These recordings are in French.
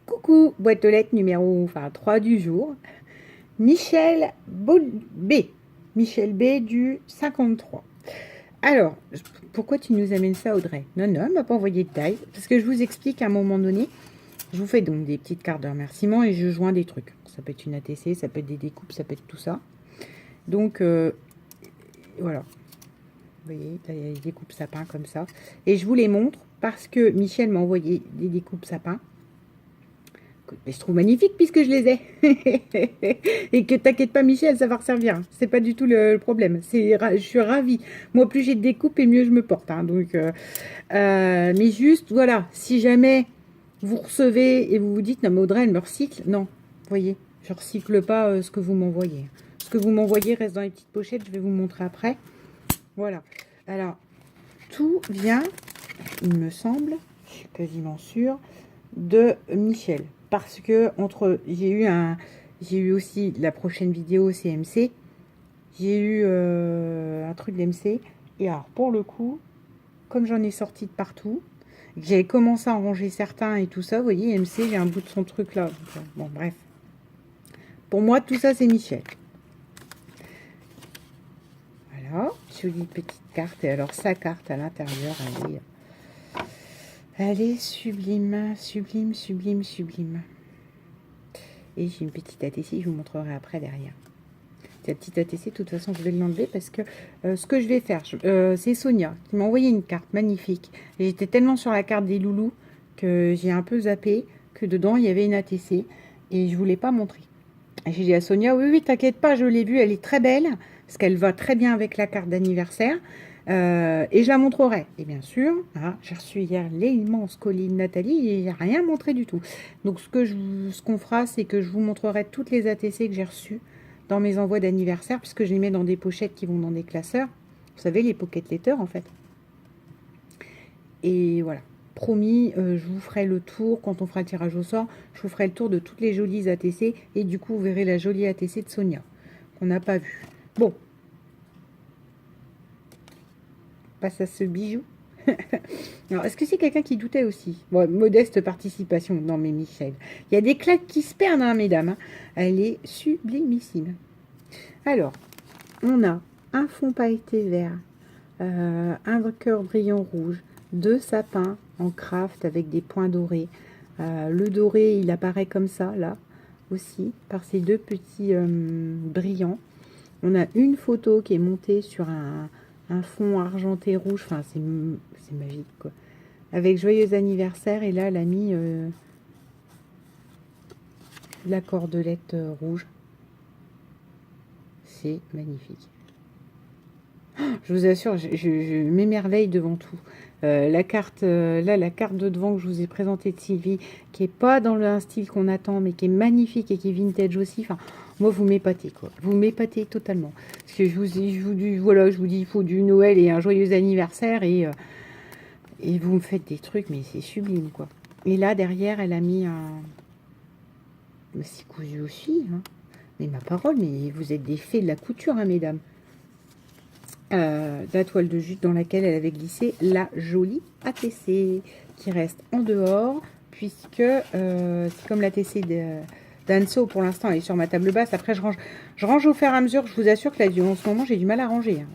Coucou, boîte aux lettres numéro 3 du jour. Michel B. Michel B du 53. Alors, pourquoi tu nous amènes ça, Audrey? Non, non, elle m'a pas envoyé de taille. Parce que je vous explique à un moment donné, je vous fais donc des petites cartes de remerciement et je joins des trucs. Ça peut être une ATC, ça peut être des découpes, ça peut être tout ça. Donc, voilà. Vous voyez, là, il y a des découpes sapins comme ça. Et je vous les montre parce que Michel m'a envoyé des découpes sapins. Mais je trouve magnifique puisque je les ai. Et que t'inquiète pas, Michel, ça va resservir. C'est pas du tout le problème. Je suis ravie. Moi, plus j'ai de découpes et mieux je me porte. Hein. Donc, mais juste, voilà, si jamais vous recevez et vous vous dites, non, mais Audrey, elle me recycle. Non, vous voyez, je recycle pas ce que vous m'envoyez. Ce que vous m'envoyez reste dans les petites pochettes. Je vais vous montrer après. Voilà. Alors, tout vient, il me semble, je suis quasiment sûre, de Michel. Parce que j'ai eu aussi la prochaine vidéo CMC, j'ai eu un truc d'MC, et alors pour le coup, comme j'en ai sorti de partout, j'avais commencé à en ranger certains et tout ça, vous voyez, MC, j'ai un bout de son truc là. Donc, bon, bref. Pour moi, tout ça, c'est Michel. Voilà, jolie petite carte, et alors sa carte à l'intérieur, elle est sublime, sublime, sublime, sublime. Et j'ai une petite ATC, je vous montrerai après derrière. Cette petite ATC, de toute façon, je vais l'enlever parce que ce que je vais faire, c'est Sonia qui m'a envoyé une carte magnifique. J'étais tellement sur la carte des loulous que j'ai un peu zappé que dedans, il y avait une ATC et je ne vous l'ai pas montré. J'ai dit à Sonia, oui, oui, t'inquiète pas, je l'ai vue, elle est très belle parce qu'elle va très bien avec la carte d'anniversaire. Et je la montrerai. Et bien sûr, j'ai reçu hier l'immense colis de Nathalie et il n'y a rien montré du tout. Donc ce qu'on fera, c'est que je vous montrerai toutes les ATC que j'ai reçues dans mes envois d'anniversaire, puisque je les mets dans des pochettes qui vont dans des classeurs. Vous savez, les pocket letters en fait. Et voilà. Promis, je vous ferai le tour, quand on fera le tirage au sort, je vous ferai le tour de toutes les jolies ATC. Et du coup, vous verrez la jolie ATC de Sonia, qu'on n'a pas vue. Bon, passe à ce bijou. Alors, est-ce que c'est quelqu'un qui doutait aussi? Bon, modeste participation. Non, mais Michel. Il y a des claques qui se perdent, hein, mesdames. Hein. Elle est sublimissime. Alors, on a un fond pailleté vert, un cœur brillant rouge, 2 sapins en craft avec des points dorés. Le doré, il apparaît comme ça, là, aussi, par ces 2 petits brillants. On a une photo qui est montée sur un fond argenté rouge, enfin c'est magique quoi. Avec joyeux anniversaire, et là elle a mis la cordelette rouge. C'est magnifique. Je vous assure, je m'émerveille devant tout. La carte, là, la carte de devant que je vous ai présentée de Sylvie, qui est pas dans un style qu'on attend, mais qui est magnifique et qui est vintage aussi. Enfin, moi, vous m'épatez, quoi. Vous m'épatez totalement. Parce que je vous dis, voilà, je vous dis, il faut du Noël et un joyeux anniversaire et vous me faites des trucs, mais c'est sublime, quoi. Et là, derrière, elle a mis un... C'est cousu aussi, hein. Mais ma parole, mais vous êtes des fées de la couture, hein, mesdames. La toile de jute dans laquelle elle avait glissé la jolie ATC qui reste en dehors puisque c'est comme l'ATC d'Anso pour l'instant elle est sur ma table basse. Après je range au fur et à mesure. Je vous assure que là en ce moment j'ai du mal à ranger, hein.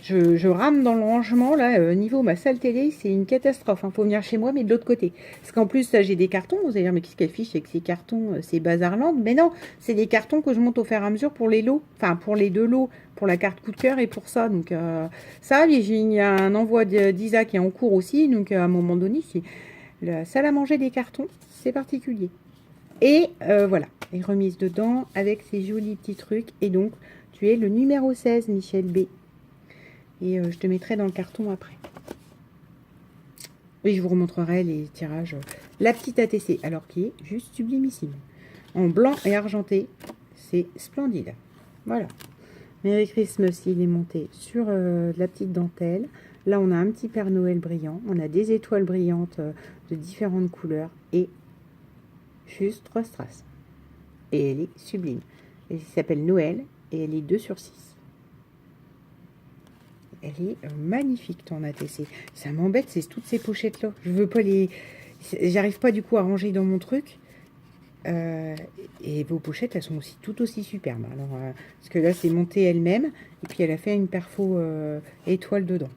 Je rame dans le rangement là, niveau ma salle télé, c'est une catastrophe. Faut venir chez moi, mais de l'autre côté. Parce qu'en plus, là, j'ai des cartons. Vous allez dire, mais qu'est-ce qu'elle fiche avec ces cartons? C'est Bazarland. Mais non, c'est des cartons que je monte au fur et à mesure pour les lots. Enfin, pour les 2 lots, pour la carte coup de cœur et pour ça. Donc, ça, il y a un envoi d'Isa qui est en cours aussi. Donc, à un moment donné, c'est la salle à manger des cartons. C'est particulier. Et voilà, les remises dedans avec ces jolis petits trucs. Et donc, tu es le numéro 16, Michel B. Et je te mettrai dans le carton après. Et je vous remontrerai les tirages. La petite ATC, alors qui est juste sublimissime. En blanc et argenté, c'est splendide. Voilà. Merry Christmas, il est monté sur la petite dentelle. Là, on a un petit Père Noël brillant. On a des étoiles brillantes de différentes couleurs. Et juste 3 strass. Et elle est sublime. Elle s'appelle Noël et elle est 2 sur 6. Elle est magnifique ton ATC. Ça m'embête, c'est toutes ces pochettes là. Je veux pas les J'arrive pas du coup à ranger dans mon truc. Et vos pochettes, elles sont aussi tout aussi superbes. Alors, parce que là, c'est monté elle-même. Et puis, elle a fait une perfo étoile dedans.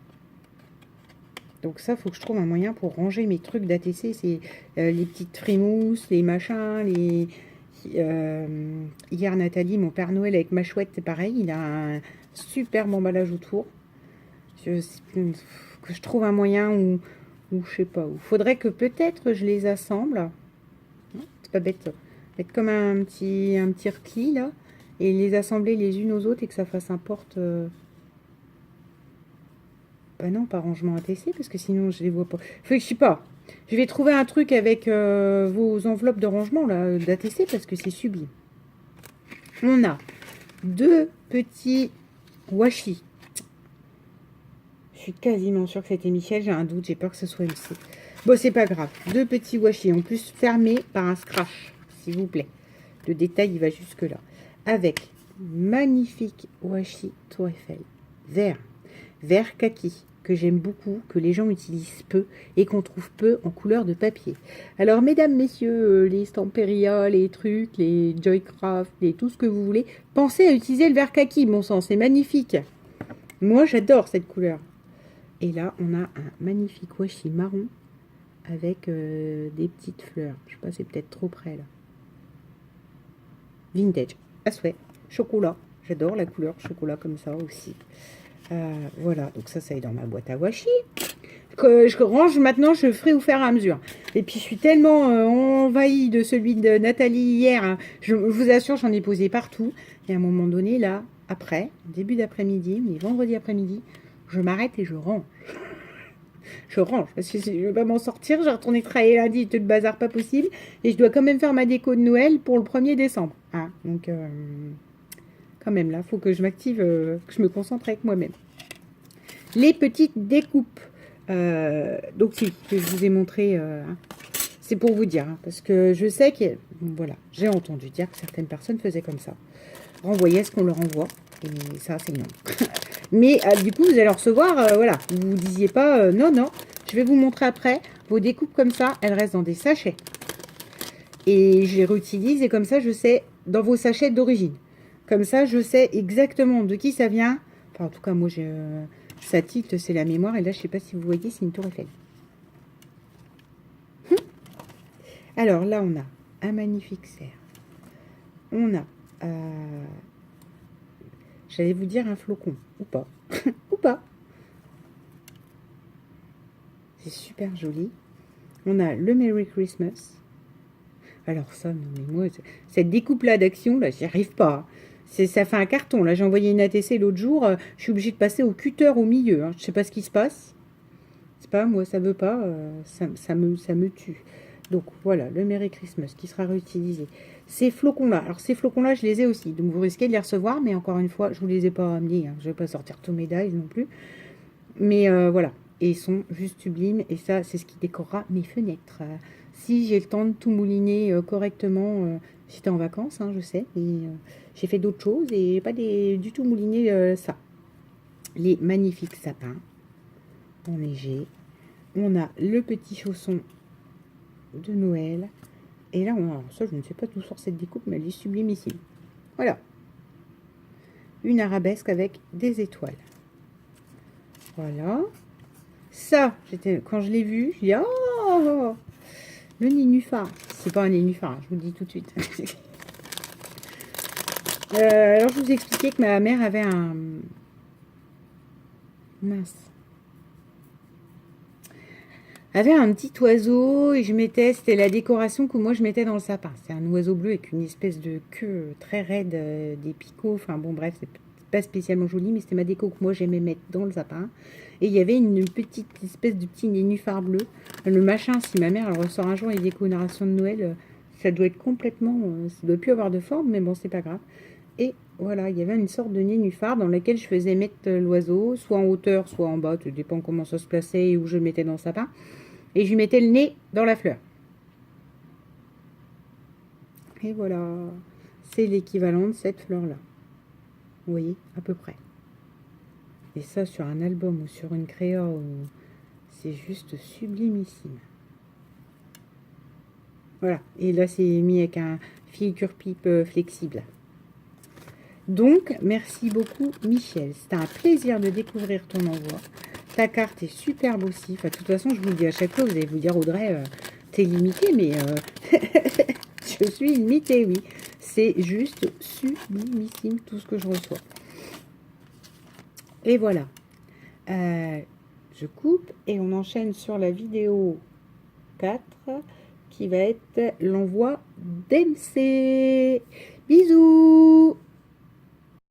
Donc ça, faut que je trouve un moyen pour ranger mes trucs d'ATC. C'est les petites frimousses, les machins, les... hier, Nathalie, mon Père Noël avec ma chouette, c'est pareil. Il a un superbe emballage autour. Que je trouve un moyen où je sais pas où. Faudrait que peut-être je les assemble. C'est pas bête. Mettre comme un petit repli là. Et les assembler les unes aux autres et que ça fasse un porte... Bah non, pas rangement ATC, parce que sinon je les vois pas. Faut que je sais pas. Je vais trouver un truc avec vos enveloppes de rangement là d'ATC parce que c'est sublime. On a deux petits washi. Je suis quasiment sûre que c'était Michel, j'ai un doute, j'ai peur que ce soit MC. Bon, c'est pas grave. Deux petits washi, en plus fermés par un scratch, s'il vous plaît. Le détail, il va jusque là. Avec magnifique washi Tour Eiffel. Vert kaki, que j'aime beaucoup, que les gens utilisent peu et qu'on trouve peu en couleur de papier. Alors, mesdames, messieurs, les Stamperia, les trucs, les Joycraft, les tout ce que vous voulez, pensez à utiliser le vert kaki, bon sang, c'est magnifique. Moi, j'adore cette couleur. Et là, on a un magnifique washi marron avec des petites fleurs. Je sais pas, c'est peut-être trop près là. Vintage, à souhait. Chocolat, j'adore la couleur chocolat comme ça aussi. Voilà, donc ça est dans ma boîte à washi. Que je range maintenant, je ferai au fur et à mesure. Et puis je suis tellement envahie de celui de Nathalie hier. Hein. Je vous assure, j'en ai posé partout. Et à un moment donné, là, après, début d'après-midi, mais vendredi après-midi, je m'arrête et je range. Je range, parce que je ne vais pas m'en sortir. Je vais retourner travailler lundi, tout le bazar pas possible. Et je dois quand même faire ma déco de Noël pour le 1er décembre. Hein. Donc, quand même, là, il faut que je m'active, que je me concentre avec moi-même. Les petites découpes. Donc, si, que je vous ai montré, c'est pour vous dire. Hein, parce que je sais que, voilà, j'ai entendu dire que certaines personnes faisaient comme ça. Renvoyaient ce qu'on leur envoie. Et ça, c'est non. Mais du coup, vous allez recevoir, voilà, vous ne disiez pas, non, non, je vais vous montrer après, vos découpes comme ça, elles restent dans des sachets. Et je les réutilise et comme ça, je sais, dans vos sachets d'origine. Comme ça, je sais exactement de qui ça vient. Enfin, en tout cas, moi, ça tilte, c'est la mémoire. Et là, je ne sais pas si vous voyez, c'est une tour Eiffel. Alors là, on a un magnifique cerf. On a... j'allais vous dire un flocon, ou pas. Ou pas. C'est super joli. On a le Merry Christmas. Alors ça, non mais moi, cette découpe-là d'action, là, j'y arrive pas. Ça fait un carton. Là, j'ai envoyé une ATC l'autre jour. Je suis obligée de passer au cutter au milieu. Hein. Je sais pas ce qui se passe. C'est pas, moi, ça veut pas. Ça me tue. Donc voilà, le Merry Christmas qui sera réutilisé. Ces flocons-là, alors ces flocons-là, je les ai aussi. Donc vous risquez de les recevoir, mais encore une fois, je vous les ai pas amenés. Hein. Je vais pas sortir tous mes dies non plus. Mais voilà, et ils sont juste sublimes. Et ça, c'est ce qui décorera mes fenêtres. Si j'ai le temps de tout mouliner correctement, j'étais en vacances, hein, je sais. Et j'ai fait d'autres choses et pas du tout mouliner ça. Les magnifiques sapins enneigés. On a le petit chausson de Noël. Et là, alors ça, je ne sais pas d'où sort cette découpe, mais elle est sublimissime. Voilà. Une arabesque avec des étoiles. Voilà. Ça, quand je l'ai vu, je dis oh, le nénuphar. C'est pas un nénuphar, je vous le dis tout de suite. Alors, je vous expliquais que ma mère avait un... Mince. Avait un petit oiseau et je mettais, c'était la décoration que moi je mettais dans le sapin. C'est un oiseau bleu avec une espèce de queue très raide, des picots. Enfin bon, bref, c'est pas spécialement joli, mais c'était ma déco que moi j'aimais mettre dans le sapin. Et il y avait une petite espèce de petit nénuphar bleu. Le machin, si ma mère elle ressort un jour les décorations de Noël, ça doit être complètement... ça doit plus avoir de forme, mais bon, c'est pas grave. Et voilà, il y avait une sorte de nénuphar dans lequel je faisais mettre l'oiseau, soit en hauteur, soit en bas, tout dépend comment ça se plaçait et où je le mettais dans le sapin. Et je lui mettais le nez dans la fleur. Et voilà, c'est l'équivalent de cette fleur-là. Vous voyez, à peu près. Et ça, sur un album ou sur une créa, c'est juste sublimissime. Voilà. Et là, c'est mis avec un fil cure-pipe flexible. Donc, merci beaucoup, Michel. C'était un plaisir de découvrir ton envoi. Ta carte est superbe aussi. Enfin, de toute façon, je vous le dis à chaque fois, vous allez vous dire, Audrey, t'es limitée, mais je suis limitée, oui. C'est juste sublimissime tout ce que je reçois. Et voilà. Je coupe et on enchaîne sur la vidéo 4 qui va être l'envoi d'MC. Bisous!